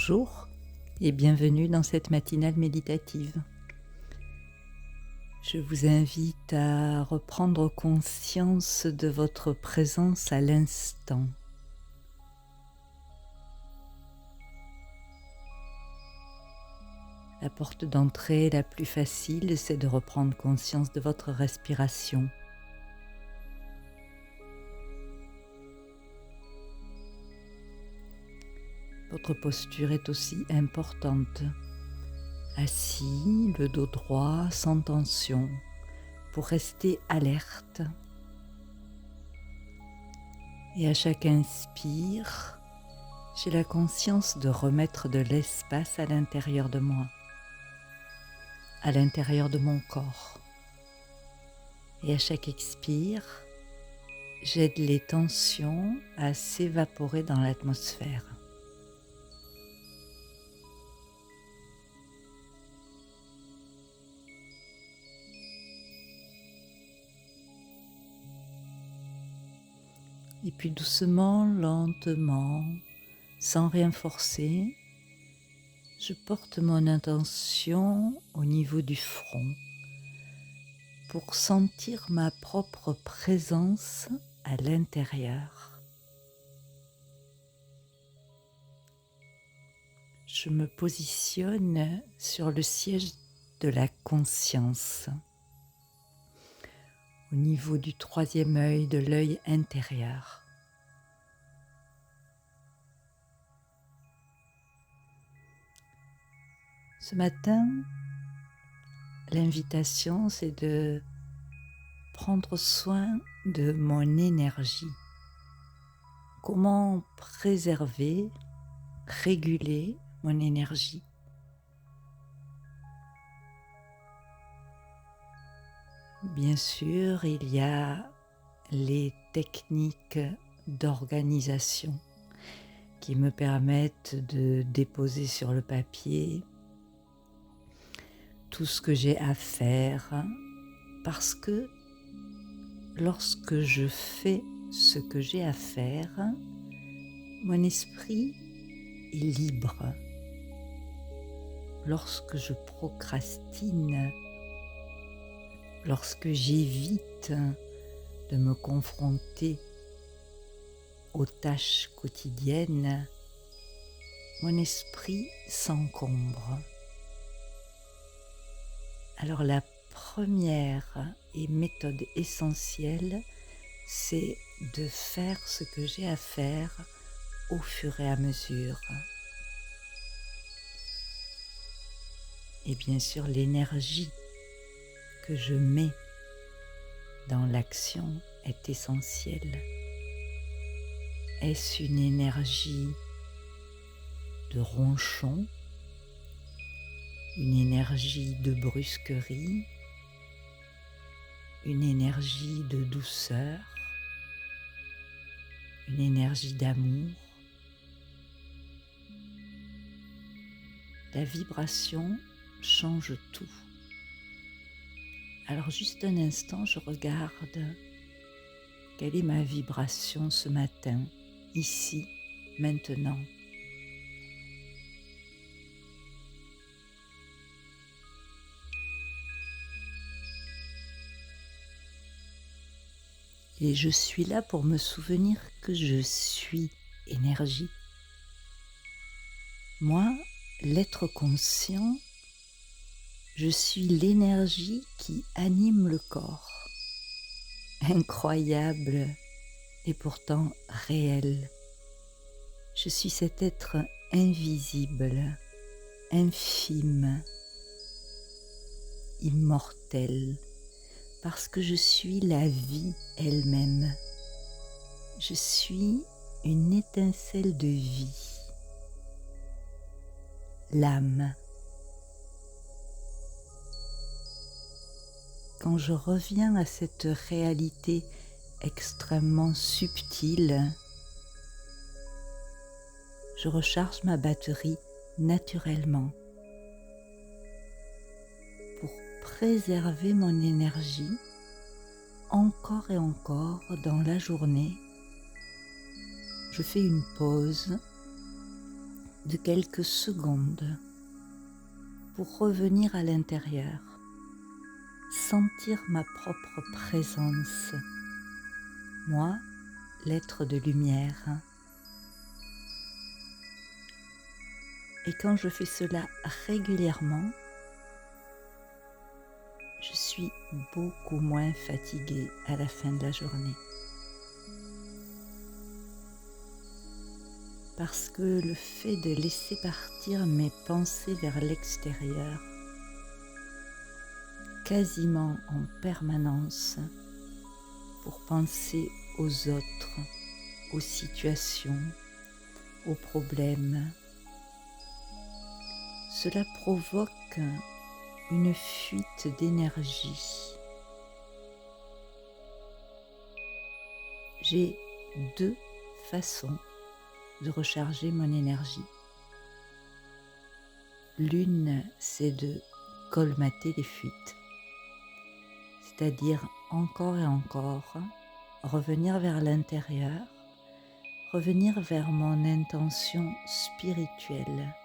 Bonjour et bienvenue dans cette matinale méditative. Je vous invite à reprendre conscience de votre présence à l'instant. La porte d'entrée la plus facile, c'est de reprendre conscience de votre respiration. Votre posture est aussi importante. Assis, le dos droit, sans tension, pour rester alerte. Et à chaque inspire, j'ai la conscience de remettre de l'espace à l'intérieur de moi, à l'intérieur de mon corps. Et à chaque expire, j'aide les tensions à s'évaporer dans l'atmosphère. Et puis doucement, lentement, sans rien forcer, je porte mon intention au niveau du front pour sentir ma propre présence à l'intérieur. Je me positionne sur le siège de la conscience, au niveau du troisième œil, de l'œil intérieur. Ce matin, l'invitation, c'est de prendre soin de mon énergie. Comment préserver, réguler mon énergie? Bien sûr, il y a les techniques d'organisation qui me permettent de déposer sur le papier tout ce que j'ai à faire, parce que lorsque je fais ce que j'ai à faire, mon esprit est libre. Lorsque je procrastine, lorsque j'évite de me confronter aux tâches quotidiennes, mon esprit s'encombre. Alors la première et méthode essentielle, c'est de faire ce que j'ai à faire au fur et à mesure. Et bien sûr, l'énergie que je mets dans l'action est essentielle. Est-ce une énergie de ronchon, une énergie de brusquerie, une énergie de douceur, une énergie d'amour? La vibration change tout. Alors juste un instant, je regarde quelle est ma vibration ce matin, ici, maintenant. Et je suis là pour me souvenir que je suis énergie. Moi, l'être conscient, je suis l'énergie qui anime le corps. Incroyable et pourtant réel. Je suis cet être invisible, infime, immortel, parce que je suis la vie elle-même. Je suis une étincelle de vie, l'âme. Quand je reviens à cette réalité extrêmement subtile, je recharge ma batterie naturellement pour préserver mon énergie encore et encore dans la journée. Je fais une pause de quelques secondes pour revenir à l'intérieur, sentir ma propre présence, moi, l'être de lumière. Et quand je fais cela régulièrement, je suis beaucoup moins fatiguée à la fin de la journée. Parce que le fait de laisser partir mes pensées vers l'extérieur, quasiment en permanence, pour penser aux autres, aux situations, aux problèmes, cela provoque une fuite d'énergie. J'ai deux façons de recharger mon énergie. L'une, c'est de colmater les fuites, c'est-à-dire encore et encore revenir vers l'intérieur, revenir vers mon intention spirituelle.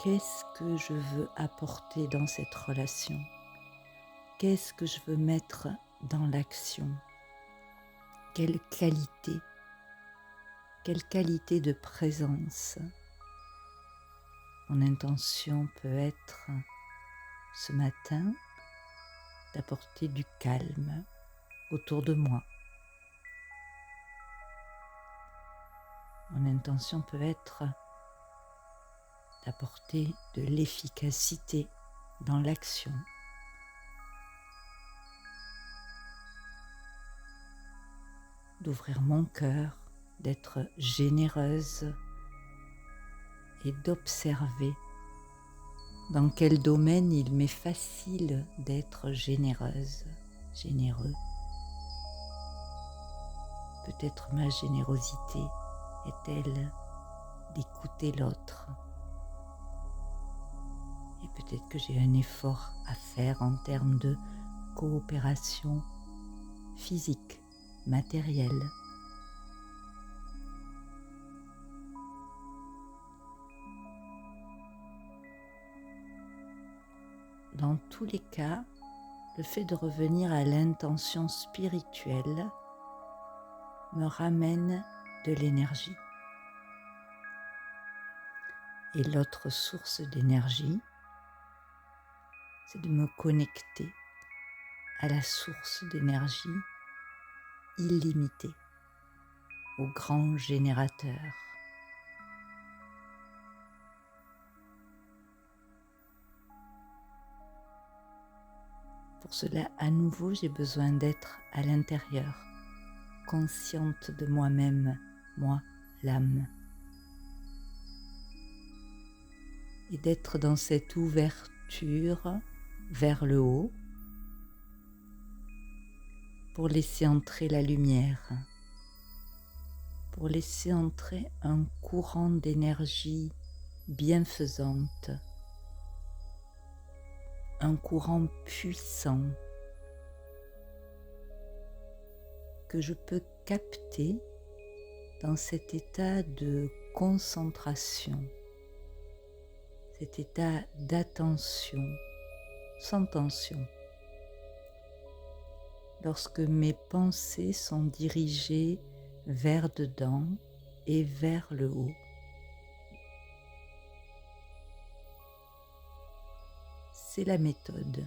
Qu'est-ce que je veux apporter dans cette relation? Qu'est-ce que je veux mettre dans l'action? Quelle qualité de présence? Mon intention peut être ce matin d'apporter du calme autour de moi. Mon intention peut être d'apporter de l'efficacité dans l'action. D'ouvrir mon cœur, d'être généreuse et d'observer dans quel domaine il m'est facile d'être généreuse, généreux. Peut-être ma générosité est-elle d'écouter l'autre. Et peut-être que j'ai un effort à faire en termes de coopération physique, matérielle. Dans tous les cas, le fait de revenir à l'intention spirituelle me ramène de l'énergie. Et l'autre source d'énergie, c'est de me connecter à la source d'énergie illimitée, au grand générateur. Pour cela, à nouveau, j'ai besoin d'être à l'intérieur, consciente de moi-même, moi, l'âme. Et d'être dans cette ouverture vers le haut pour laisser entrer la lumière, pour laisser entrer un courant d'énergie bienfaisante, un courant puissant que je peux capter dans cet état de concentration, cet état d'attention, sans tension. Lorsque mes pensées sont dirigées vers dedans et vers le haut. C'est la méthode.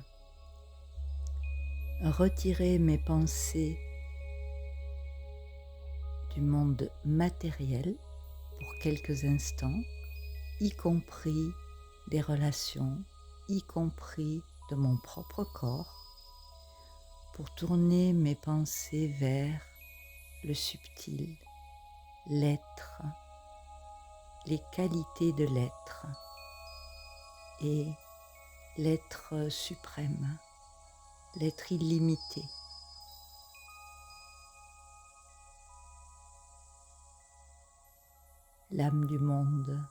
Retirer mes pensées du monde matériel pour quelques instants, y compris des relations, y compris de mon propre corps, pour tourner mes pensées vers le subtil, l'être, les qualités de l'être et l'être suprême, l'être illimité. L'âme du monde,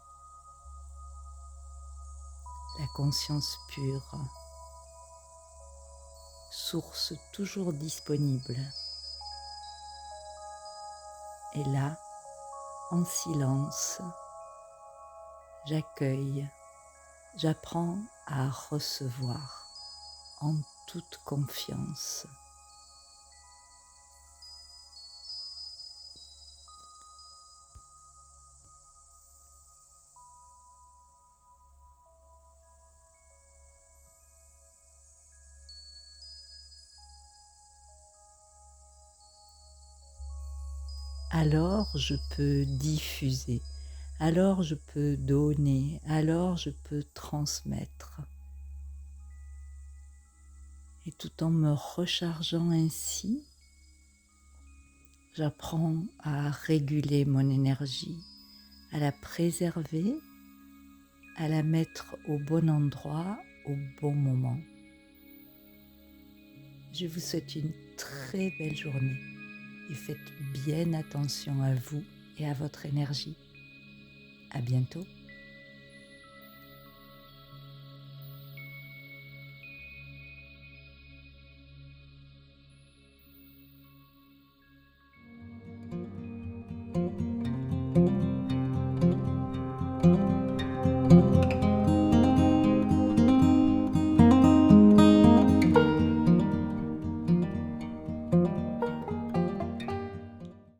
la conscience pure, source toujours disponible, est là, en silence, j'accueille, j'apprends à recevoir en toute confiance. Alors je peux diffuser, alors je peux donner, alors je peux transmettre. Et tout en me rechargeant ainsi, j'apprends à réguler mon énergie, à la préserver, à la mettre au bon endroit, au bon moment. Je vous souhaite une très belle journée et faites bien attention à vous et à votre énergie. À bientôt.